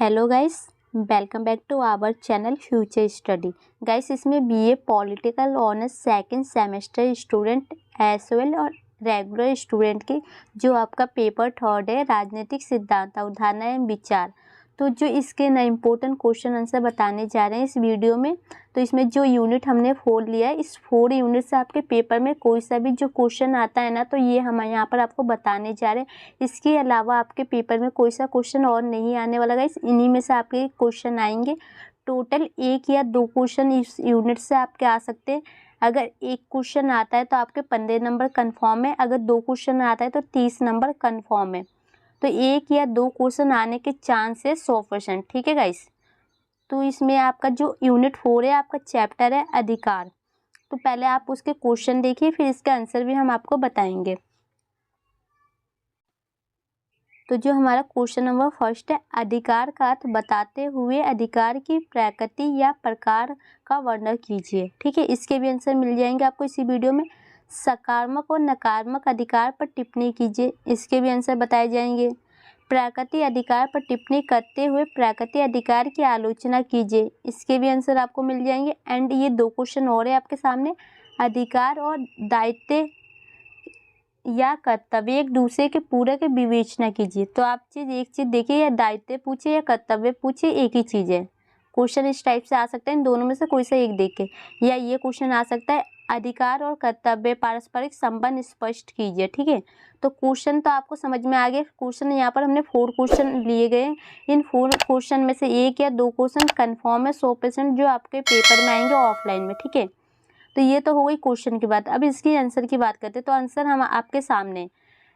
Hello guys, welcome back to our channel Future Study. Guys, इसमें BA political honours second semester student as well और regular student की जो आपका paper third है राजनीतिक सिद्धांत अवधारणा एवं विचार, तो जो इसके ना इम्पोर्टेंट क्वेश्चन आंसर बताने जा रहे हैं इस वीडियो में। तो इसमें जो यूनिट हमने 4 लिया है, इस 4 यूनिट से आपके पेपर में कोई सा भी जो क्वेश्चन आता है ना, तो ये हम यहाँ पर आपको बताने जा रहे हैं। इसके अलावा आपके पेपर में कोई सा क्वेश्चन और नहीं आने वाला गाइस, इन्हीं में से आपके क्वेश्चन आएंगे। टोटल 1 या 2 क्वेश्चन इस यूनिट से आपके आ सकते हैं। अगर 1 क्वेश्चन आता है तो आपके 15 नंबर कन्फर्म है, अगर 2 क्वेश्चन आता है तो 30 नंबर कन्फर्म है। तो 1 या 2 क्वेश्चन आने के चांस है 100%। ठीक है गाइस, तो इसमें आपका जो यूनिट 4 है आपका चैप्टर है अधिकार। तो पहले आप उसके क्वेश्चन देखिए, फिर इसका आंसर भी हम आपको बताएंगे। तो जो हमारा क्वेश्चन नंबर फर्स्ट है, अधिकार का अर्थ बताते हुए अधिकार की प्रकृति या प्रकार का वर्णन कीजिए। ठीक है, इसके भी आंसर मिल जाएंगे आपको इसी वीडियो में। सकारात्मक और नकारात्मक अधिकार पर टिप्पणी कीजिए, इसके भी आंसर बताए जाएंगे। प्रकृति अधिकार पर टिप्पणी करते हुए प्रकृति अधिकार की आलोचना कीजिए, इसके भी आंसर आपको मिल जाएंगे। एंड ये 2 क्वेश्चन और है आपके सामने, अधिकार और दायित्व या कर्तव्य एक दूसरे के पूरक विवेचना कीजिए। तो आप एक चीज देखिए, या दायित्व पूछे या कर्तव्य पूछे, एक ही चीज है। क्वेश्चन इस टाइप से आ सकता है, इन दोनों में से कोई सा एक देखे। या ये क्वेश्चन आ सकता है, अधिकार और कर्तव्य पारस्परिक संबंध स्पष्ट कीजिए। ठीक है, तो क्वेश्चन तो आपको समझ में आ गए। क्वेश्चन यहाँ पर हमने 4 क्वेश्चन लिए गए, इन 4 क्वेश्चन में से 1 या 2 क्वेश्चन कन्फर्म है 100% जो आपके पेपर में आएंगे ऑफलाइन में। ठीक है, तो ये तो हो गई क्वेश्चन की बात। अब इसकी आंसर की बात करते हैं, तो आंसर हम आपके सामने।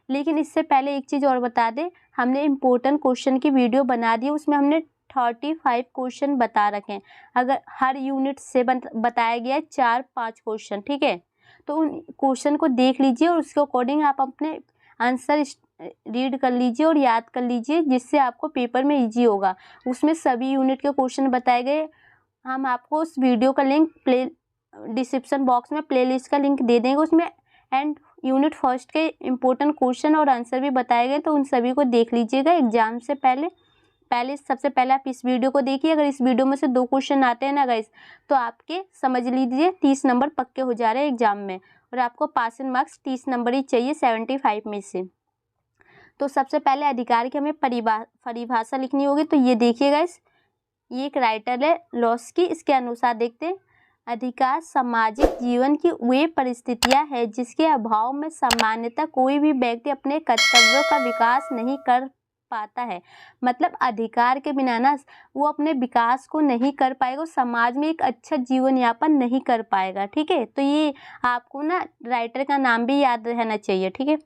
लेकिन इससे पहले एक चीज़ और बता दें, हमने इम्पोर्टेंट क्वेश्चन की वीडियो बना दी, उसमें हमने 35 क्वेश्चन बता रखे हैं। अगर हर यूनिट से बताया गया है 4-5 क्वेश्चन। ठीक है, तो उन क्वेश्चन को देख लीजिए और उसके अकॉर्डिंग आप अपने आंसर रीड कर लीजिए और याद कर लीजिए, जिससे आपको पेपर में ईजी होगा। उसमें सभी यूनिट के क्वेश्चन बताए गए। हम आपको उस वीडियो का लिंक डिस्क्रिप्शन बॉक्स में प्लेलिस्ट का लिंक दे देंगे उसमें। एंड यूनिट फर्स्ट के इम्पोर्टेंट क्वेश्चन और आंसर भी बताए गए, तो उन सभी को देख लीजिएगा एग्जाम से पहले। सबसे पहले आप इस वीडियो को देखिए। अगर इस वीडियो में से 2 क्वेश्चन आते हैं ना गाइस, तो आपके समझ लीजिए 30 नंबर पक्के हो जा रहे हैं एग्जाम में, और आपको पासिंग मार्क्स 30 नंबर ही चाहिए 75 में से। तो सबसे पहले अधिकार की हमें परिभाषा लिखनी होगी। तो ये देखिए गाइस, ये एक राइटर है लॉस्की, इसके अनुसार देखते हैं। अधिकार सामाजिक जीवन की वे परिस्थितियां हैं जिसके अभाव में सामान्यतः कोई भी व्यक्ति अपने कर्तव्यों का विकास नहीं कर पाता है। मतलब अधिकार के बिना ना वो अपने विकास को नहीं कर पाएगा, समाज में एक अच्छा जीवन यापन नहीं कर पाएगा। ठीक है, तो ये आपको ना राइटर का नाम भी याद रहना चाहिए। ठीक है,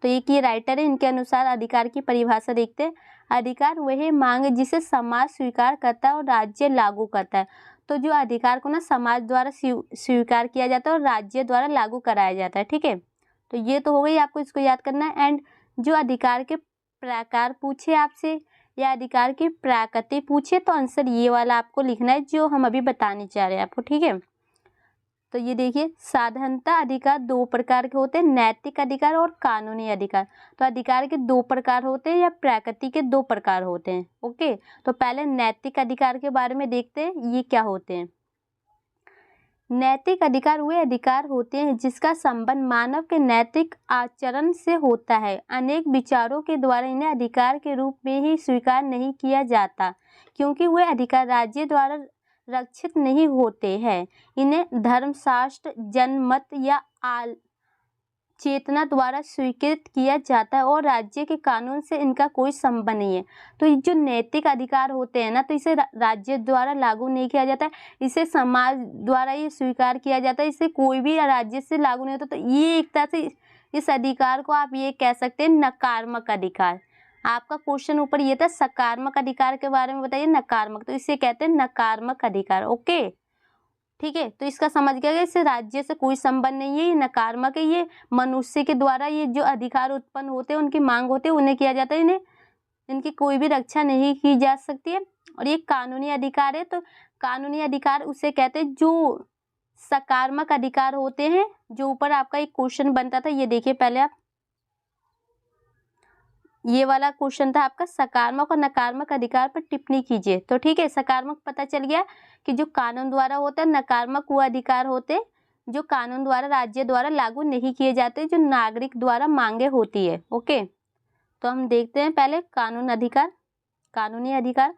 तो ये राइटर है, इनके अनुसार अधिकार की परिभाषा देखते हैं। अधिकार वही मांग है जिसे समाज स्वीकार करता है और राज्य लागू करता है। तो जो अधिकार को ना समाज द्वारा स्वीकार किया जाता है और राज्य द्वारा लागू कराया जाता है। ठीक है, तो ये तो हो गई, आपको इसको याद करना है। एंड जो अधिकार के प्रकार पूछे आपसे या अधिकार की प्रकृति पूछे, तो आंसर ये वाला आपको लिखना है जो हम अभी बताने जा रहे हैं आपको। ठीक है, तो ये देखिए, साधारणतः अधिकार 2 प्रकार के होते हैं, नैतिक अधिकार और कानूनी अधिकार। तो अधिकार के 2 प्रकार होते हैं या प्रकृति के 2 प्रकार होते हैं। ओके, तो पहले नैतिक अधिकार के बारे में देखते हैं, ये क्या होते हैं। नैतिक अधिकार वे अधिकार होते हैं जिसका संबंध मानव के नैतिक आचरण से होता है। अनेक विचारों के द्वारा इन्हें अधिकार के रूप में ही स्वीकार नहीं किया जाता, क्योंकि वे अधिकार राज्य द्वारा रक्षित नहीं होते हैं। इन्हें धर्मशास्त्र, जनमत या चेतना द्वारा स्वीकृत किया जाता है और राज्य के कानून से इनका कोई संबंध नहीं है। तो ये जो नैतिक अधिकार होते हैं ना, तो इसे राज्य द्वारा लागू नहीं किया जाता है, इसे समाज द्वारा ये स्वीकार किया जाता है, इसे कोई भी राज्य से लागू नहीं होता। तो ये एक तरह से इस अधिकार को आप ये कह सकते हैं नकारात्मक अधिकार। आपका क्वेश्चन ऊपर ये था सकारात्मक अधिकार के बारे में बताइए, नकारात्मक, तो इसे कहते हैं नकारात्मक अधिकार। ओके, ठीक है, तो इसका समझ गया कि इससे राज्य से कोई संबंध नहीं है, ये नकारात्मक है। ये मनुष्य के द्वारा ये जो अधिकार उत्पन्न होते हैं, उनकी मांग होती है, उन्हें किया जाता है, इन्हें इनकी कोई भी रक्षा नहीं की जा सकती है। और ये कानूनी अधिकार है, तो कानूनी अधिकार उसे कहते हैं जो सकारात्मक अधिकार होते हैं। जो ऊपर आपका एक क्वेश्चन बनता था, ये देखिए पहले आप, ये वाला क्वेश्चन था आपका सकारात्मक और नकारात्मक अधिकार पर टिप्पणी कीजिए। तो ठीक है, सकारात्मक पता चल गया कि जो कानून द्वारा होता है, नकारात्मक वो अधिकार होते जो कानून द्वारा राज्य द्वारा लागू नहीं किए जाते, जो नागरिक द्वारा मांगे होती है। ओके, तो हम देखते हैं पहले कानून अधिकार। कानूनी अधिकार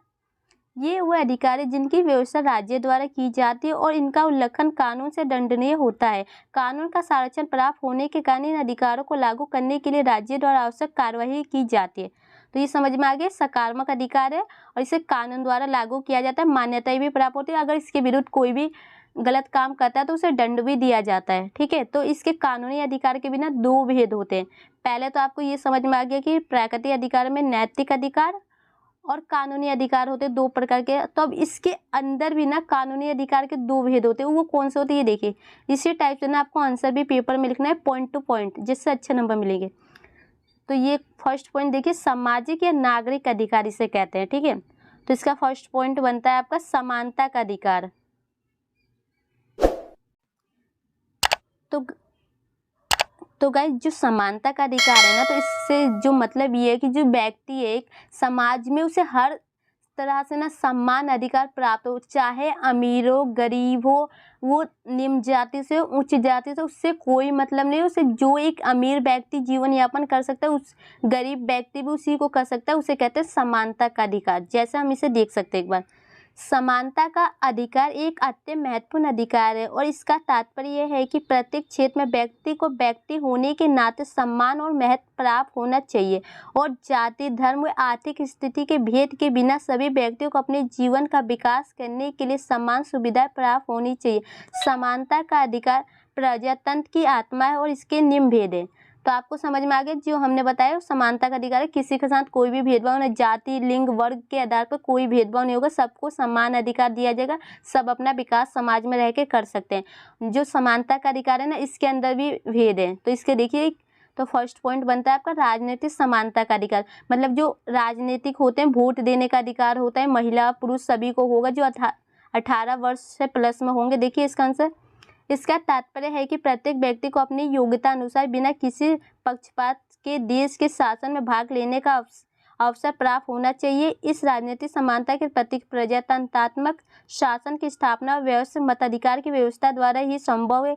ये वो अधिकार है जिनकी व्यवस्था राज्य द्वारा की जाती है और इनका उल्लंघन कानून से दंडनीय होता है। कानून का संरक्षण प्राप्त होने के कारण इन अधिकारों को लागू करने के लिए राज्य द्वारा आवश्यक कार्यवाही की जाती है। तो ये समझ में आ गया, सकारात्मक अधिकार है और इसे कानून द्वारा लागू किया जाता है, मान्यता भी प्राप्त होती है। अगर इसके विरुद्ध कोई भी गलत काम करता है तो उसे दंड भी दिया जाता है। ठीक है, तो इसके कानूनी अधिकार के बिना दो भेद होते हैं। पहले तो आपको ये समझ में आ गया कि प्राकृतिक अधिकार में नैतिक अधिकार और कानूनी अधिकार होते हैं, दो प्रकार के। तो अब इसके अंदर भी ना कानूनी अधिकार के दो भेद होते हैं, वो कौन से होते हैं ये देखिए। इसी टाइप से ना आपको आंसर भी पेपर में लिखना है पॉइंट टू पॉइंट, जिससे अच्छे नंबर मिलेंगे। तो ये फर्स्ट पॉइंट देखिए, सामाजिक या नागरिक अधिकार इसे कहते हैं। ठीक है, तो इसका फर्स्ट पॉइंट बनता है आपका समानता का अधिकार। तो गाइस जो समानता का अधिकार है ना, तो इससे जो मतलब ये है कि जो व्यक्ति है एक समाज में उसे हर तरह से ना सम्मान अधिकार प्राप्त हो, चाहे अमीर हो गरीब हो, वो निम्न जाति से उच्च जाति से, उससे कोई मतलब नहीं। उसे जो एक अमीर व्यक्ति जीवन यापन कर सकता है, उस गरीब व्यक्ति भी उसी को कर सकता है। उसे कहते हैं समानता का अधिकार। जैसे हम इसे देख सकते हैं एक बार, समानता का अधिकार एक अत्यंत महत्वपूर्ण अधिकार है और इसका तात्पर्य यह है कि प्रत्येक क्षेत्र में व्यक्ति को व्यक्ति होने के नाते सम्मान और महत्व प्राप्त होना चाहिए और जाति धर्म व आर्थिक स्थिति के भेद के बिना सभी व्यक्तियों को अपने जीवन का विकास करने के लिए समान सुविधाएं प्राप्त होनी चाहिए। समानता का अधिकार प्रजातंत्र की आत्मा है और इसके निम्न भेद है। तो आपको समझ में आ गया, जो हमने बताया समानता का अधिकार है, किसी के साथ कोई भी भेदभाव न, जाति लिंग वर्ग के आधार पर कोई भेदभाव नहीं होगा, सबको समान अधिकार दिया जाएगा, सब अपना विकास समाज में रह के कर सकते हैं। जो समानता का अधिकार है ना, इसके अंदर भी भेद है। तो इसके देखिए, तो फर्स्ट पॉइंट बनता है आपका राजनीतिक समानता का अधिकार। मतलब जो राजनीतिक होते हैं, वोट देने का अधिकार होता है, महिला पुरुष सभी को होगा जो 18 वर्ष से प्लस में होंगे। देखिए इसका आंसर, इसका तात्पर्य है कि प्रत्येक व्यक्ति को अपनी योग्यता अनुसार बिना किसी पक्षपात के देश के शासन में भाग लेने का अवसर प्राप्त होना चाहिए। इस राजनीतिक समानता के प्रतीक प्रजातंत्रात्मक शासन की स्थापना और व्यवस्थित मताधिकार की व्यवस्था द्वारा ही संभव है।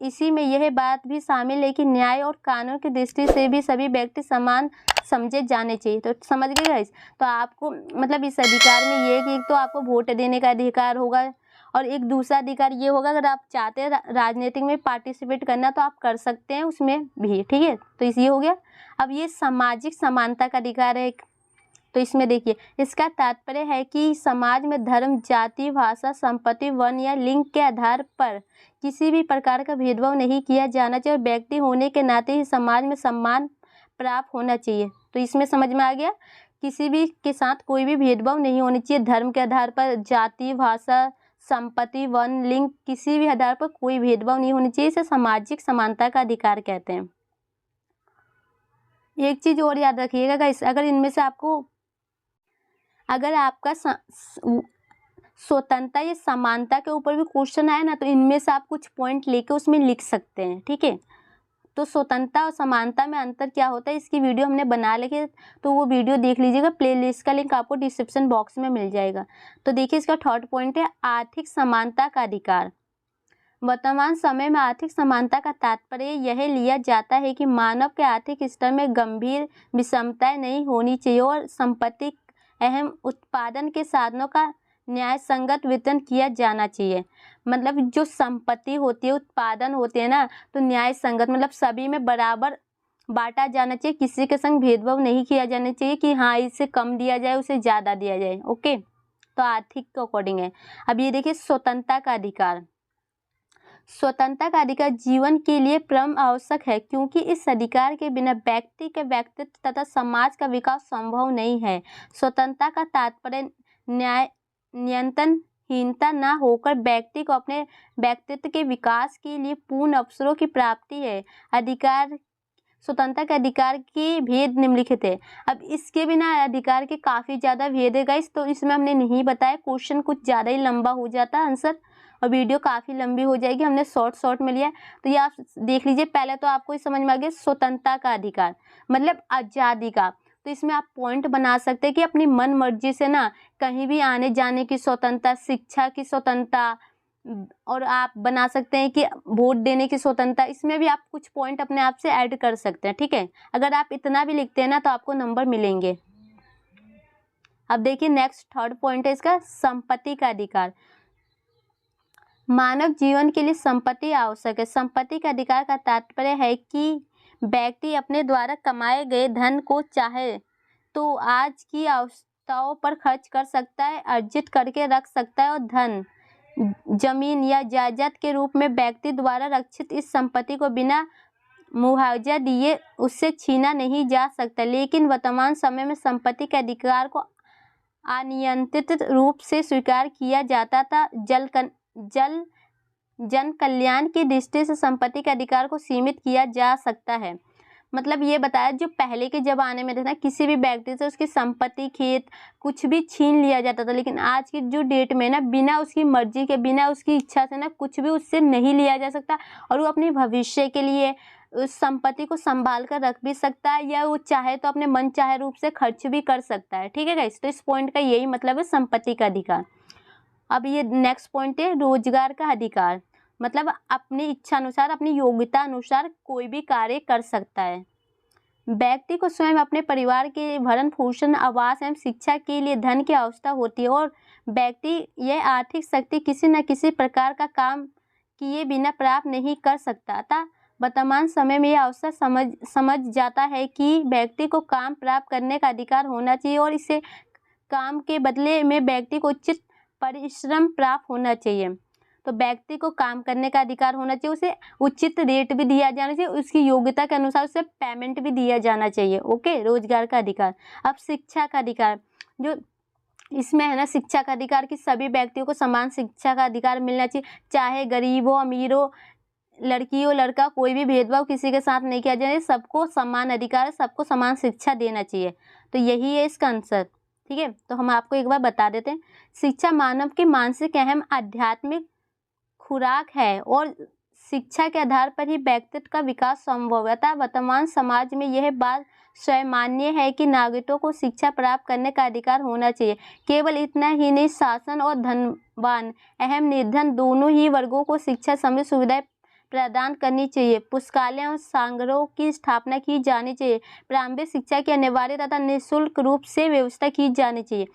इसी में यह बात भी शामिल है कि न्याय और कानून की दृष्टि से भी सभी व्यक्ति समान समझे जाने चाहिए। तो समझ गए गाइस। तो आपको मतलब इस अधिकार में ये कि एक तो आपको वोट देने का अधिकार होगा और एक दूसरा अधिकार ये होगा, अगर आप चाहते हैं राजनीतिक में पार्टिसिपेट करना तो आप कर सकते हैं उसमें भी। ठीक है, तो ये हो गया। अब ये सामाजिक समानता का अधिकार है। तो इसमें देखिए, इसका तात्पर्य है कि समाज में धर्म जाति भाषा संपत्ति वर्ण या लिंग के आधार पर किसी भी प्रकार का भेदभाव नहीं किया जाना चाहिए और व्यक्ति होने के नाते ही समाज में सम्मान प्राप्त होना चाहिए। तो इसमें समझ में आ गया, किसी भी के साथ कोई भी भेदभाव नहीं होना चाहिए, धर्म के आधार पर, जाति भाषा संपत्ति वर्ण लिंग किसी भी आधार पर कोई भेदभाव नहीं होनी चाहिए। इसे सामाजिक समानता का अधिकार कहते हैं। एक चीज और याद रखिएगा गाइस, अगर इनमें से आपको, अगर आपका स्वतंत्रता या समानता के ऊपर भी क्वेश्चन आया ना, तो इनमें से आप कुछ पॉइंट लेके उसमें लिख सकते हैं। ठीक है, तो स्वतंत्रता और समानता में अंतर क्या होता है, इसकी वीडियो हमने बना रखी है, तो वो वीडियो देख लीजिएगा। प्लेलिस्ट का लिंक आपको डिस्क्रिप्शन बॉक्स में मिल जाएगा। तो देखिए, इसका थर्ड पॉइंट है आर्थिक समानता का अधिकार। वर्तमान समय में आर्थिक समानता का तात्पर्य यह लिया जाता है कि मानव के आर्थिक स्तर में गंभीर विषमताएं नहीं होनी चाहिए और संपत्ति अहम उत्पादन के साधनों का न्याय संगत वितरण किया जाना चाहिए। मतलब जो संपत्ति होती है, उत्पादन होते हैं ना, तो न्याय संगत मतलब सभी में बराबर बांटा जाना चाहिए, किसी के संग भेदभाव नहीं किया जाना चाहिए कि हाँ इसे कम दिया जाए उसे ज़्यादा दिया जाए। ओके, तो आर्थिक के अकॉर्डिंग है। अब ये देखिए, स्वतंत्रता का अधिकार। स्वतंत्रता का अधिकार जीवन के लिए परम आवश्यक है क्योंकि इस अधिकार के बिना व्यक्ति के व्यक्तित्व तथा समाज का विकास संभव नहीं है। स्वतंत्रता का तात्पर्य न्याय नियंत्रणहीनता न होकर व्यक्ति को अपने व्यक्तित्व के विकास के लिए पूर्ण अवसरों की प्राप्ति है। अधिकार, स्वतंत्रता के अधिकार के भेद निम्नलिखित है। अब इसके बिना अधिकार के काफ़ी ज़्यादा भेद है गाइस, तो इसमें हमने नहीं बताया, क्वेश्चन कुछ ज़्यादा ही लंबा हो जाता है आंसर और वीडियो काफ़ी लंबी हो जाएगी। हमने शॉर्ट में लिया है, तो ये आप देख लीजिए। पहले तो आपको समझ में आ गया, स्वतंत्रता का अधिकार मतलब आज़ादी का। तो इसमें आप पॉइंट बना सकते हैं कि अपनी मन मर्जी से ना कहीं भी आने जाने की स्वतंत्रता, शिक्षा की स्वतंत्रता, और आप बना सकते हैं कि वोट देने की स्वतंत्रता। इसमें भी आप कुछ पॉइंट अपने आप से ऐड कर सकते हैं, ठीक है। अगर आप इतना भी लिखते हैं ना तो आपको नंबर मिलेंगे। अब देखिए नेक्स्ट थर्ड पॉइंट है इसका, संपत्ति का अधिकार। मानव जीवन के लिए संपत्ति आवश्यक है। संपत्ति का अधिकार का तात्पर्य है कि व्यक्ति अपने द्वारा कमाए गए धन को चाहे तो आज की आवश्यकताओं पर खर्च कर सकता है, अर्जित करके रख सकता है, और धन, जमीन या जायदाद के रूप में व्यक्ति द्वारा रक्षित इस संपत्ति को बिना मुआवजा दिए उससे छीना नहीं जा सकता। लेकिन वर्तमान समय में संपत्ति के अधिकार को अनियंत्रित रूप से स्वीकार किया जाता था। जन कल्याण की दृष्टि से संपत्ति के अधिकार को सीमित किया जा सकता है। मतलब ये बताया जो पहले के ज़माने में थे ना, किसी भी व्यक्ति से उसकी संपत्ति, खेत, कुछ भी छीन लिया जाता था, लेकिन आज की जो डेट में ना बिना उसकी मर्जी के, बिना उसकी इच्छा से ना कुछ भी उससे नहीं लिया जा सकता, और वो अपने भविष्य के लिए उस संपत्ति को संभाल कर रख भी सकता है, या वो चाहे तो अपने मन चाहे रूप से खर्च भी कर सकता है, ठीक है गाइस। तो इस पॉइंट का यही मतलब है, संपत्ति का अधिकार। अब ये नेक्स्ट पॉइंट है, रोजगार का अधिकार। मतलब अपनी इच्छा अनुसार, अपनी योग्यता अनुसार कोई भी कार्य कर सकता है। व्यक्ति को स्वयं अपने परिवार के भरण पोषण, आवास एवं शिक्षा के लिए धन की आवश्यकता होती है, और व्यक्ति यह आर्थिक शक्ति किसी न किसी प्रकार का काम किए बिना प्राप्त नहीं कर सकता। अतः वर्तमान समय में यह अवसर समझ जाता है कि व्यक्ति को काम प्राप्त करने का अधिकार होना चाहिए, और इसे काम के बदले में व्यक्ति को उचित परिश्रम प्राप्त होना चाहिए। तो व्यक्ति को काम करने का अधिकार होना चाहिए, उसे उचित रेट भी दिया जाना चाहिए, उसकी योग्यता के अनुसार उसे पेमेंट भी दिया जाना चाहिए। ओके, रोजगार का अधिकार। अब शिक्षा का अधिकार, जो इसमें है ना, शिक्षा का अधिकार कि सभी व्यक्तियों को समान शिक्षा का अधिकार मिलना चाहिए, चाहे गरीब हो, अमीर हो, लड़की हो, लड़का, कोई भी भेदभाव किसी के साथ नहीं किया जाए, सबको समान अधिकार है, सबको समान शिक्षा देना चाहिए। तो यही है इसका आंसर, ठीक है। तो हम आपको एक बार बता देते हैं, शिक्षा मानव के मानसिक एवं आध्यात्मिक खुराक है, और शिक्षा के आधार पर ही व्यक्तित्व का विकास संभव है। वर्तमान समाज में यह बात स्वमान्य है कि नागरिकों को शिक्षा प्राप्त करने का अधिकार होना चाहिए। केवल इतना ही नहीं, शासन और धनवान एवं निर्धन दोनों ही वर्गों को शिक्षा संबंधी सुविधाएं प्रदान करनी चाहिए। पुस्तकालय और संग्रहों की स्थापना की जानी चाहिए। प्रारंभिक शिक्षा की अनिवार्य तथा निःशुल्क रूप से व्यवस्था की जानी चाहिए।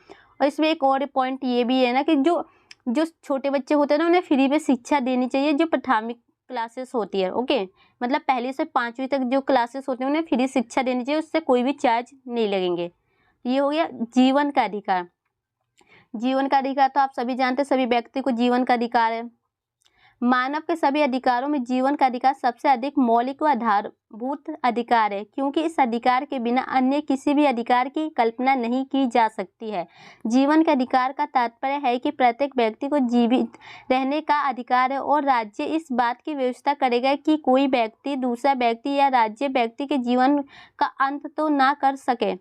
और इसमें एक और पॉइंट ये भी है ना कि जो छोटे बच्चे होते हैं ना, उन्हें फ्री में शिक्षा देनी चाहिए, जो प्राथमिक क्लासेस होती है। ओके, मतलब पहली से 5वीं तक जो क्लासेस होती हैं उन्हें फ्री शिक्षा देनी चाहिए, उससे कोई भी चार्ज नहीं लगेंगे। ये हो गया जीवन का अधिकार। जीवन का अधिकार तो आप सभी जानते हैं, सभी व्यक्ति को जीवन का अधिकार है। मानव के सभी अधिकारों में जीवन का अधिकार सबसे अधिक मौलिक व आधारभूत अधिकार है, क्योंकि इस अधिकार के बिना अन्य किसी भी अधिकार की कल्पना नहीं की जा सकती है। जीवन के अधिकार का तात्पर्य है कि प्रत्येक व्यक्ति को जीवित रहने का अधिकार है, और राज्य इस बात की व्यवस्था करेगा कि कोई व्यक्ति दूसरा व्यक्ति या राज्य व्यक्ति के जीवन का अंत तो ना कर सके।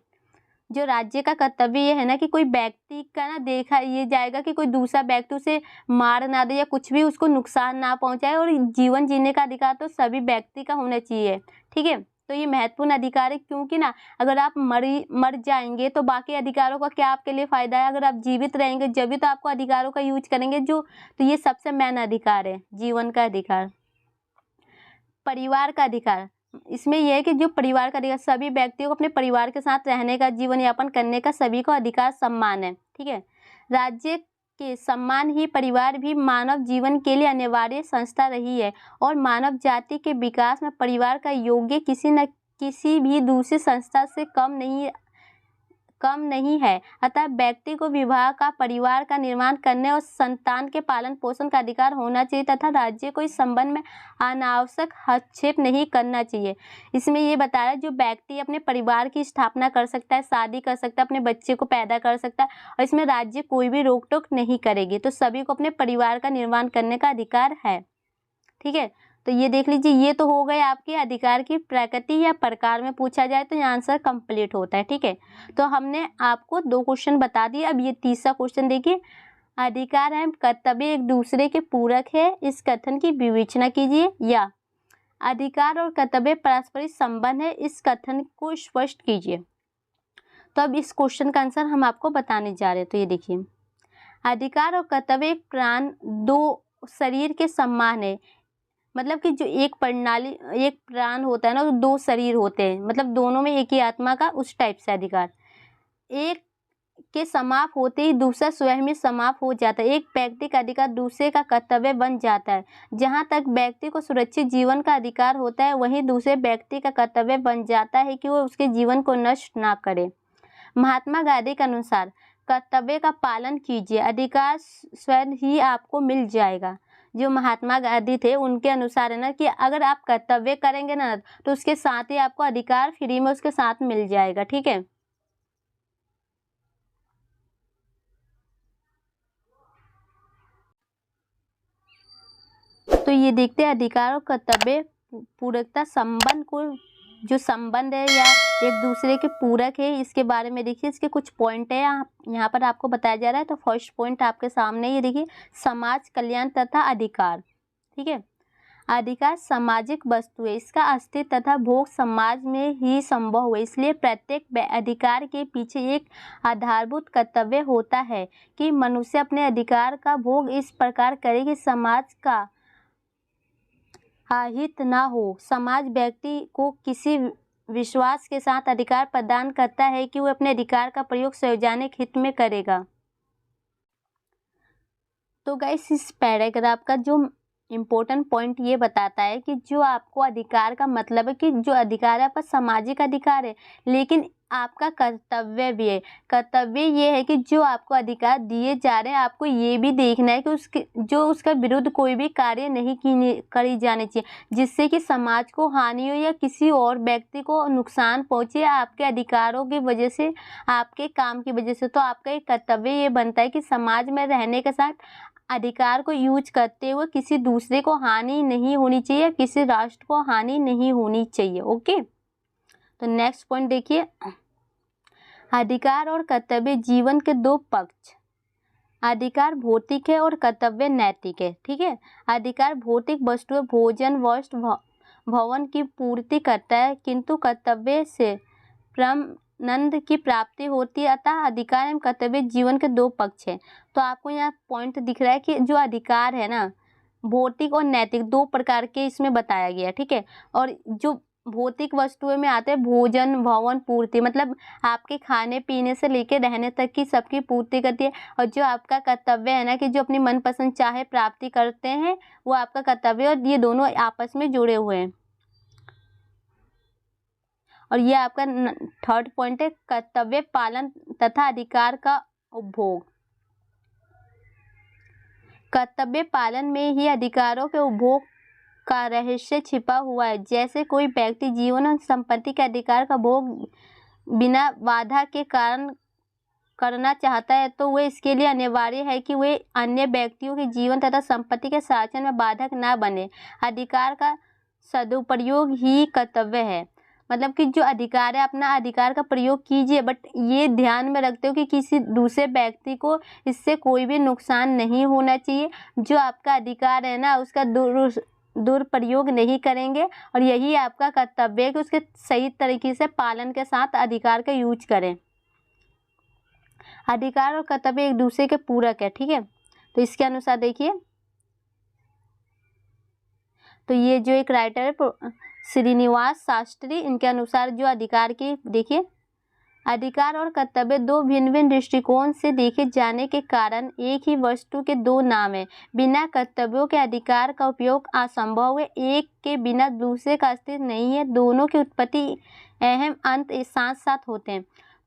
जो राज्य का कर्तव्य ये है ना कि कोई व्यक्ति का ना देखा ये जाएगा कि कोई दूसरा व्यक्ति उसे मार ना दे या कुछ भी उसको नुकसान ना पहुंचाए, और जीवन जीने का अधिकार तो सभी व्यक्ति का होना चाहिए, ठीक है। तो ये महत्वपूर्ण अधिकार है, क्योंकि ना अगर आप मर जाएंगे तो बाकी अधिकारों का क्या आपके लिए फ़ायदा है। अगर आप जीवित रहेंगे जब भी तो आपको अधिकारों का यूज करेंगे, तो ये सबसे मेन अधिकार है, जीवन का अधिकार। परिवार का अधिकार, इसमें यह है कि जो परिवार का अधिकार, सभी व्यक्तियों को अपने परिवार के साथ रहने का, जीवन यापन करने का सभी को अधिकार सम्मान है, ठीक है। राज्य के सम्मान ही परिवार भी मानव जीवन के लिए अनिवार्य संस्था रही है, और मानव जाति के विकास में परिवार का योग्य किसी न किसी भी दूसरी संस्था से कम नहीं है। अतः व्यक्ति को विवाह का, परिवार का निर्माण करने और संतान के पालन पोषण का अधिकार होना चाहिए, तथा राज्य को इस संबंध में अनावश्यक हस्तक्षेप नहीं करना चाहिए। इसमें ये बताया जो व्यक्ति अपने परिवार की स्थापना कर सकता है, शादी कर सकता है, अपने बच्चे को पैदा कर सकता है, और इसमें राज्य कोई भी रोक टोक नहीं करेगी। तो सभी को अपने परिवार का निर्माण करने का अधिकार है, ठीक है। तो ये देख लीजिए, ये तो हो गए आपके अधिकार की प्रकृति या प्रकार में पूछा जाए तो ये आंसर कंप्लीट होता है, ठीक है। तो हमने आपको 2 क्वेश्चन बता दिए। अब ये तीसरा क्वेश्चन देखिए, अधिकार एवं कर्तव्य एक दूसरे के पूरक है, इस कथन की विवेचना कीजिए, या अधिकार और कर्तव्य पारस्परिक संबंध है, इस कथन को स्पष्ट कीजिए। तो अब इस क्वेश्चन का आंसर हम आपको बताने जा रहे हैं। तो ये देखिए, अधिकार और कर्तव्य एक प्राण दो शरीर के समान है। मतलब कि जो एक प्रणाली, एक प्राण होता है ना, तो दो शरीर होते हैं, मतलब दोनों में एक ही आत्मा का, उस टाइप से अधिकार। एक के समाप्त होते ही दूसरा स्वयं ही समाप्त हो जाता है। एक व्यक्ति का अधिकार दूसरे का कर्तव्य बन जाता है। जहाँ तक व्यक्ति को सुरक्षित जीवन का अधिकार होता है, वहीं दूसरे व्यक्ति का कर्तव्य बन जाता है कि वो उसके जीवन को नष्ट ना करे। महात्मा गांधी के अनुसार कर्तव्य का पालन कीजिए, अधिकार स्वयं ही आपको मिल जाएगा। जो महात्मा गांधी थे उनके अनुसार है ना कि अगर आप कर्तव्य करेंगे ना, तो उसके साथ ही आपको अधिकार फ्री में उसके साथ मिल जाएगा। ठीक है, तो ये देखते हैं अधिकार और कर्तव्य पूरकता संबंध को, जो संबंध है या एक दूसरे के पूरक है, इसके बारे में देखिए। इसके कुछ पॉइंट है यहाँ पर आपको बताया जा रहा है। तो फर्स्ट पॉइंट आपके सामने ये देखिए, समाज कल्याण तथा अधिकार। ठीक है, अधिकार सामाजिक वस्तु है, इसका अस्तित्व तथा भोग समाज में ही संभव है। इसलिए प्रत्येक अधिकार के पीछे एक आधारभूत कर्तव्य होता है कि मनुष्य अपने अधिकार का भोग इस प्रकार करे कि समाज का अहित ना हो। समाज व्यक्ति को किसी विश्वास के साथ अधिकार प्रदान करता है कि वह अपने अधिकार का प्रयोग सार्वजनिक हित में करेगा। तो गाइस, इस पैराग्राफ का जो इम्पोर्टेंट पॉइंट ये बताता है कि जो आपको अधिकार का मतलब है कि जो अधिकार है आपका सामाजिक अधिकार है, लेकिन आपका कर्तव्य भी है। कर्तव्य ये है कि जो आपको अधिकार दिए जा रहे हैं, आपको ये भी देखना है कि उसका विरुद्ध कोई भी कार्य नहीं करी जानी चाहिए जिससे कि समाज को हानि हो या किसी और व्यक्ति को नुकसान पहुंचे आपके अधिकारों की वजह से, आपके काम की वजह से। तो आपका एक कर्तव्य ये बनता है कि समाज में रहने के साथ अधिकार को यूज करते हुए किसी दूसरे को हानि नहीं होनी चाहिए, किसी राष्ट्र को हानि नहीं होनी चाहिए। ओके, तो नेक्स्ट पॉइंट देखिए, अधिकार और कर्तव्य जीवन के दो पक्ष। अधिकार भौतिक है और कर्तव्य नैतिक है। ठीक है, अधिकार भौतिक वस्तुएं, भोजन, वस्त्र, भवन की पूर्ति करता है, किंतु कर्तव्य से परमानंद की प्राप्ति होती है। अतः अधिकार एवं कर्तव्य जीवन के दो पक्ष हैं। तो आपको यहाँ पॉइंट दिख रहा है कि जो अधिकार है ना, भौतिक और नैतिक दो प्रकार के इसमें बताया गया। ठीक है, और जो भौतिक वस्तुओं में आते हैं भोजन, भवन, पूर्ति, मतलब आपके खाने पीने से लेकर रहने तक की सबकी पूर्ति करती है। और जो आपका कर्तव्य है ना कि जो अपनी मनपसंद चाहे प्राप्ति करते हैं, वो आपका कर्तव्य, और ये दोनों आपस में जुड़े हुए हैं। और ये आपका थर्ड पॉइंट है, कर्तव्य पालन तथा अधिकार का उपभोग। कर्तव्य पालन में ही अधिकारों के उपभोग का रहस्य छिपा हुआ है। जैसे कोई व्यक्ति जीवन और संपत्ति के अधिकार का भोग बिना बाधा के कारण करना चाहता है, तो वह इसके लिए अनिवार्य है कि वे अन्य व्यक्तियों के जीवन तथा संपत्ति के शासन में बाधक ना बने। अधिकार का सदुपयोग ही कर्तव्य है। मतलब कि जो अधिकार है, अपना अधिकार का प्रयोग कीजिए, बट ये ध्यान में रखते हो कि किसी दूसरे व्यक्ति को इससे कोई भी नुकसान नहीं होना चाहिए। जो आपका अधिकार है ना, उसका दुरुपयोग नहीं करेंगे, और यही आपका कर्तव्य है कि उसके सही तरीके से पालन के साथ अधिकार का यूज करें। अधिकार और कर्तव्य एक दूसरे के पूरक है। ठीक है, तो इसके अनुसार देखिए, तो ये जो एक राइटर है श्रीनिवास शास्त्री, इनके अनुसार जो अधिकार की देखिए, अधिकार और कर्तव्य दो भिन्न भिन्न दृष्टिकोण से देखे जाने के कारण एक ही वस्तु के दो नाम है। बिना कर्तव्यों के अधिकार का उपयोग असंभव है। एक के बिना दूसरे का अस्तित्व नहीं है। दोनों की उत्पत्ति अहम अंत साथ साथ होते हैं।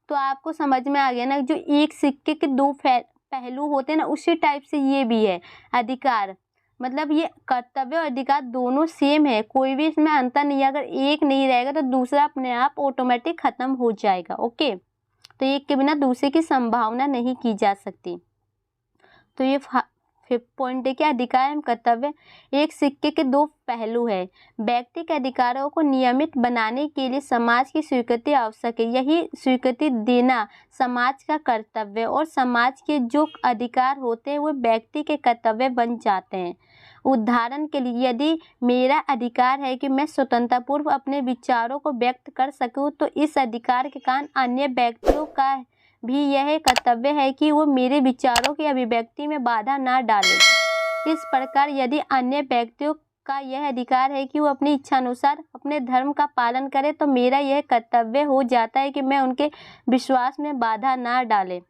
तो आपको समझ में आ गया ना, जो एक सिक्के के दो पहलू होते हैं ना, उसी टाइप से ये भी है अधिकार। मतलब ये कर्तव्य और अधिकार दोनों सेम है, कोई भी इसमें अंतर नहीं है। अगर एक नहीं रहेगा तो दूसरा अपने आप ऑटोमेटिक खत्म हो जाएगा। ओके, तो एक के बिना दूसरे की संभावना नहीं की जा सकती। तो ये 5th पॉइंट है कि अधिकार एवं कर्तव्य एक सिक्के के दो पहलू है। व्यक्ति के अधिकारों को नियमित बनाने के लिए समाज की स्वीकृति आवश्यक है। यही स्वीकृति देना समाज का कर्तव्य है और समाज के जो अधिकार होते हैं वो व्यक्ति के कर्तव्य बन जाते हैं। उदाहरण के लिए यदि मेरा अधिकार है कि मैं स्वतंत्रतापूर्व अपने विचारों को व्यक्त कर सकूं, तो इस अधिकार के कारण अन्य व्यक्तियों का भी यह कर्तव्य है कि वो मेरे विचारों की अभिव्यक्ति में बाधा ना डालें। इस प्रकार यदि अन्य व्यक्तियों का यह अधिकार है कि वो अपनी इच्छानुसार अपने धर्म का पालन करें, तो मेरा यह कर्तव्य हो जाता है कि मैं उनके विश्वास में बाधा ना डालें।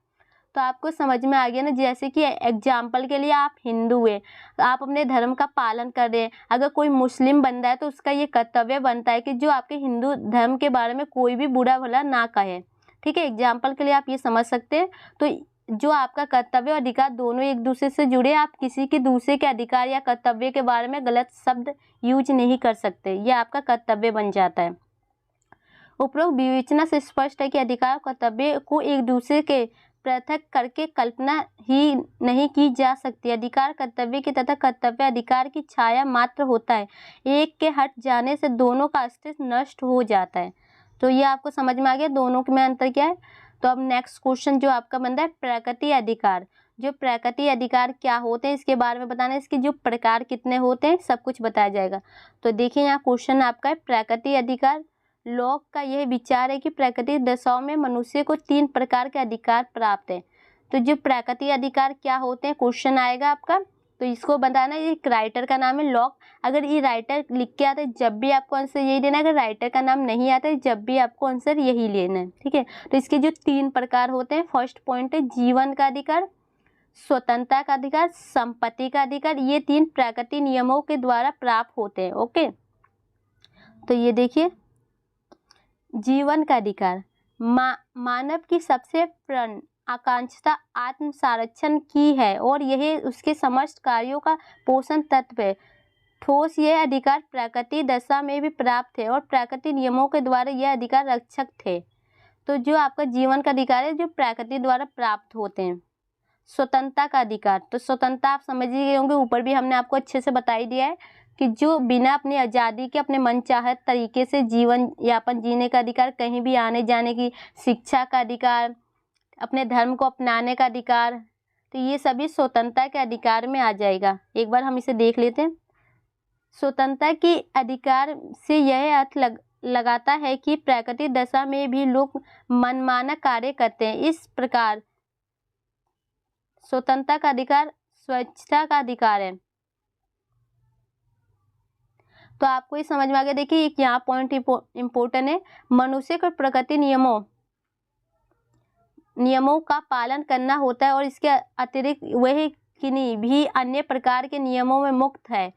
तो आपको समझ में आ गया ना। जैसे कि एग्जाम्पल के लिए आप हिंदू हैं, आप अपने धर्म का पालन कर रहे हैं। अगर कोई मुस्लिम बंदा है तो उसका ये कर्तव्य बनता है कि जो आपके हिंदू धर्म के बारे में कोई भी बुरा भला ना कहे। ठीक है, एग्जाम्पल के लिए आप ये समझ सकते हैं। तो जो आपका कर्तव्य और अधिकार दोनों एक दूसरे से जुड़े, आप किसी के दूसरे के अधिकार या कर्तव्य के बारे में गलत शब्द यूज नहीं कर सकते, ये आपका कर्तव्य बन जाता है। उपरोक्त विवेचना से स्पष्ट है कि अधिकार और कर्तव्य को एक दूसरे के पृथक करके कल्पना ही नहीं की जा सकती। अधिकार कर्तव्य की तथा कर्तव्य अधिकार की छाया मात्र होता है। एक के हट जाने से दोनों का अस्तित्व नष्ट हो जाता है। तो ये आपको समझ में आ गया दोनों में अंतर क्या है। तो अब नेक्स्ट क्वेश्चन जो आपका बनता है प्राकृतिक अधिकार। जो प्राकृतिक अधिकार क्या होते हैं इसके बारे में बताना है, इसके जो प्रकार कितने होते हैं सब कुछ बताया जाएगा। तो देखिए यहाँ क्वेश्चन आपका है प्राकृतिक अधिकार। लॉक का यह विचार है कि प्राकृतिक दशाओं में मनुष्य को 3 प्रकार के अधिकार प्राप्त है। तो जो प्राकृतिक अधिकार क्या होते हैं क्वेश्चन आएगा आपका, तो इसको बताना। ये राइटर का नाम है लॉक। अगर ये राइटर लिख के आता है जब भी आपको आंसर यही देना है, अगर राइटर का नाम नहीं आता है जब भी आपको आंसर यही लेना है। ठीक है, तो इसके जो 3 प्रकार होते हैं, फर्स्ट पॉइंट है जीवन का अधिकार, स्वतंत्रता का अधिकार, संपत्ति का अधिकार। ये 3 प्राकृतिक नियमों के द्वारा प्राप्त होते हैं। ओके, तो ये देखिए जीवन का अधिकार मानव की सबसे प्रण आकांक्षा आत्म संरक्षण की है और यह उसके समस्त कार्यों का पोषण तत्व है। ठोस यह अधिकार प्राकृतिक दशा में भी प्राप्त है और प्राकृतिक नियमों के द्वारा यह अधिकार रक्षक थे। तो जो आपका जीवन का अधिकार है जो प्रकृति द्वारा प्राप्त होते हैं। स्वतंत्रता का अधिकार, तो स्वतंत्रता आप समझ ही गए होंगे, ऊपर भी हमने आपको अच्छे से बता ही दिया है कि जो बिना अपनी आज़ादी के अपने मनचाहत तरीके से जीवन यापन जीने का अधिकार, कहीं भी आने जाने की, शिक्षा का अधिकार, अपने धर्म को अपनाने का अधिकार, तो ये सभी स्वतंत्रता के अधिकार में आ जाएगा। एक बार हम इसे देख लेते हैं। स्वतंत्रता के अधिकार से यह अर्थ लगाता है कि प्राकृतिक दशा में भी लोग मनमाना कार्य करते हैं। इस प्रकार स्वतंत्रता का अधिकार स्वच्छता का अधिकार है। तो आपको ये समझ में आ गया। देखिए एक यहाँ पॉइंट इम्पोर्टेंट है, मनुष्य को प्रकृति नियमों का पालन करना होता है और इसके अतिरिक्त वह किन्हीं भी अन्य प्रकार के नियमों में मुक्त है।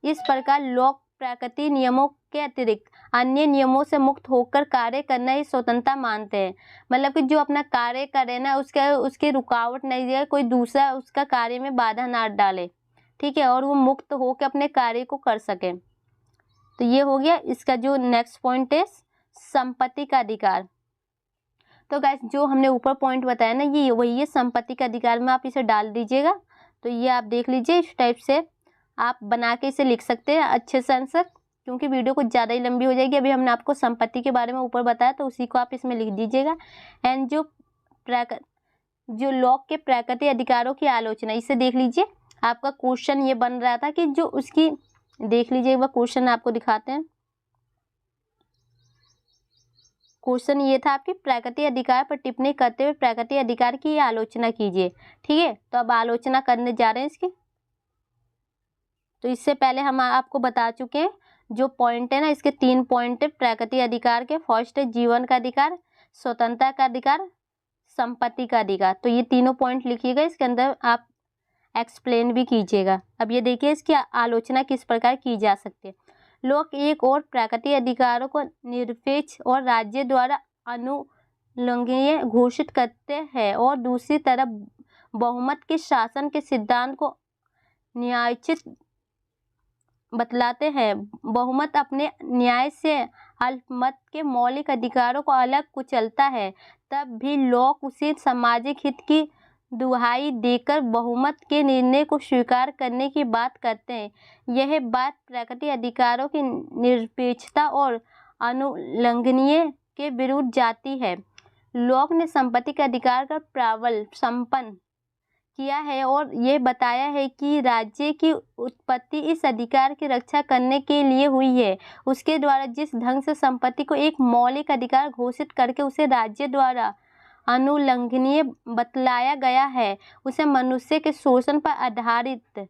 इस प्रकार लोग प्राकृतिक नियमों के अतिरिक्त अन्य नियमों से मुक्त होकर कार्य करना ही स्वतंत्रता मानते हैं। मतलब कि जो अपना कार्य करे ना उसके रुकावट नहीं दे, कोई दूसरा उसका कार्य में बाधा ना डाले। ठीक है, और वो मुक्त होकर अपने कार्य को कर सके। तो ये हो गया। इसका जो नेक्स्ट पॉइंट है संपत्ति का अधिकार। तो गाइस जो हमने ऊपर पॉइंट बताया ना ये वही है संपत्ति का अधिकार में, आप इसे डाल दीजिएगा। तो ये आप देख लीजिए, इस टाइप से आप बना के इसे लिख सकते हैं अच्छे से आंसर, क्योंकि वीडियो कुछ ज़्यादा ही लंबी हो जाएगी। अभी हमने आपको संपत्ति के बारे में ऊपर बताया तो उसी को आप इसमें लिख दीजिएगा। एंड जो लॉक के प्राकृतिक अधिकारों की आलोचना, इसे देख लीजिए। आपका क्वेश्चन ये बन रहा था कि जो उसकी, देख लीजिए एक बार क्वेश्चन आपको दिखाते हैं। क्वेश्चन ये था आपके प्राकृतिक अधिकार पर टिप्पणी करते हुए प्राकृतिक अधिकार की आलोचना कीजिए। ठीक है, तो अब आलोचना करने जा रहे हैं इसकी। तो इससे पहले हम आपको बता चुके हैं जो पॉइंट है ना, इसके 3 पॉइंट है प्राकृतिक अधिकार के। फर्स्ट है जीवन का अधिकार, स्वतंत्रता का अधिकार, संपत्ति का अधिकार। तो ये तीनों पॉइंट लिखिएगा, इसके अंदर आप एक्सप्लेन भी कीजिएगा। अब ये देखिए इसकी आलोचना किस प्रकार की जा सकती है। लोग एक और प्राकृतिक अधिकारों को निरपेक्ष और राज्य द्वारा अनुलंघनीय घोषित करते हैं और दूसरी तरफ बहुमत के शासन के सिद्धांत को न्यायोचित बतलाते हैं। बहुमत अपने न्याय से अल्पमत के मौलिक अधिकारों को अलग कुचलता है, तब भी लोग उसे सामाजिक हित की दुहाई देकर बहुमत के निर्णय को स्वीकार करने की बात करते हैं। यह बात प्राकृतिक अधिकारों की निरपेक्षता और अनुल्लंघनीय के विरुद्ध जाती है। लॉक ने संपत्ति के अधिकार का प्राबल्य संपन्न किया है और ये बताया है कि राज्य की उत्पत्ति इस अधिकार की रक्षा करने के लिए हुई है। उसके द्वारा जिस ढंग से संपत्ति को एक मौलिक अधिकार घोषित करके उसे राज्य द्वारा अनुल्लंघनीय बतलाया गया है, उसे मनुष्य के शोषण पर आधारित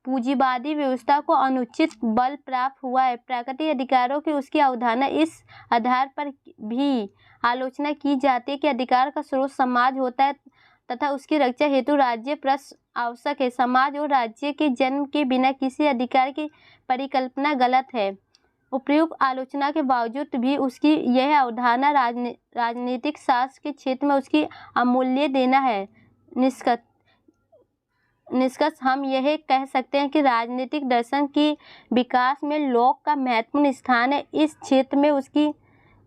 पूंजीवादी व्यवस्था को अनुचित बल प्राप्त हुआ है। प्राकृतिक अधिकारों की उसकी अवधारणा इस आधार पर भी आलोचना की जाती है कि अधिकार का स्रोत समाज होता है तथा उसकी रक्षा हेतु राज्य प्रश्न आवश्यक है। समाज और राज्य के जन्म के बिना किसी अधिकार की परिकल्पना गलत है। उपयुक्त आलोचना के बावजूद भी उसकी यह अवधारणा राजनीतिक शास्त्र के क्षेत्र में उसकी अमूल्य देना है। निष्कर्ष हम यह कह सकते हैं कि राजनीतिक दर्शन की विकास में लॉक का महत्वपूर्ण स्थान है। इस क्षेत्र में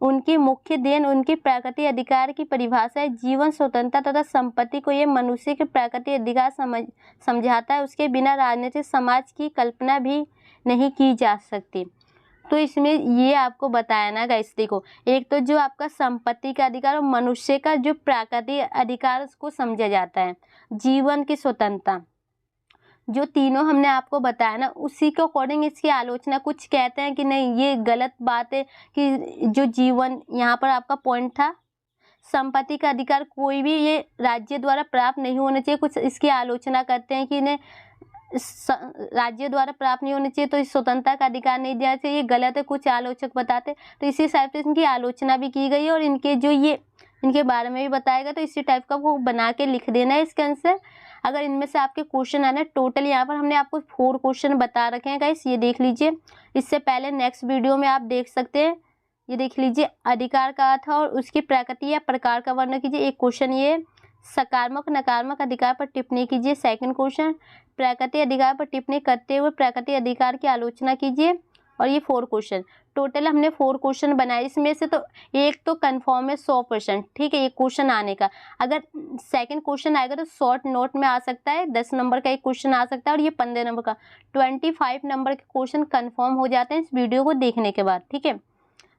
उनकी मुख्य देन उनकी प्राकृतिक अधिकार की परिभाषा है। जीवन, स्वतंत्रता तथा संपत्ति को यह मनुष्य के प्राकृतिक अधिकार समझाता है। उसके बिना राजनीतिक समाज की कल्पना भी नहीं की जा सकती। तो इसमें ये आपको बताया ना गाइस, देखो एक तो जो आपका संपत्ति का अधिकार और मनुष्य का जो प्राकृतिक अधिकार उसको समझा जाता है। जीवन की स्वतंत्रता, जो तीनों हमने आपको बताया ना, उसी के अकॉर्डिंग इसकी आलोचना कुछ कहते हैं कि नहीं ये गलत बात है कि जो जीवन, यहाँ पर आपका पॉइंट था संपत्ति का अधिकार कोई भी ये राज्य द्वारा प्राप्त नहीं होना चाहिए। कुछ इसकी आलोचना करते हैं कि इन्हें राज्य द्वारा प्राप्त नहीं होना चाहिए तो इस स्वतंत्रता का अधिकार नहीं दिया चाहिए, ये गलत है, कुछ आलोचक बताते। तो इसी टाइप से इनकी आलोचना भी की गई है और इनके बारे में भी बताया गया। तो इसी टाइप का वो बना के लिख देना है इसके आंसर। अगर इनमें से आपके क्वेश्चन आना है, टोटल यहाँ पर हमने आपको 4 क्वेश्चन बता रखे हैं गाइस, ये देख लीजिए। इससे पहले नेक्स्ट वीडियो में आप देख सकते हैं, ये देख लीजिए अधिकार का अर्थ और उसकी प्रकृति या प्रकार का वर्णन कीजिए। एक क्वेश्चन ये सकारात्मक नकारात्मक अधिकार पर टिप्पणी कीजिए। सेकंड क्वेश्चन प्राकृतिक अधिकार पर टिप्पणी करते हुए प्राकृतिक अधिकार की आलोचना कीजिए। और ये 4 क्वेश्चन, टोटल हमने 4 क्वेश्चन बनाए। इसमें से तो एक तो कंफर्म है 100%, ठीक है, एक क्वेश्चन आने का। अगर सेकंड क्वेश्चन आएगा तो शॉर्ट नोट में आ सकता है, 10 नंबर का एक क्वेश्चन आ सकता है और ये 15 नंबर का 25 नंबर के क्वेश्चन कंफर्म हो जाते हैं इस वीडियो को देखने के बाद, ठीक है।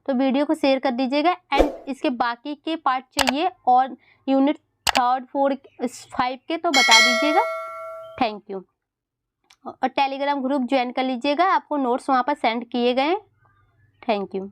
तो वीडियो को शेयर कर दीजिएगा एंड इसके बाकी के पार्ट चाहिए और यूनिट 3, 4, 5 के तो बता दीजिएगा। Thank you. और टेलीग्राम ग्रुप ज्वाइन कर लीजिएगा, आपको नोट्स वहाँ पर सेंड किए गए हैं। Thank you.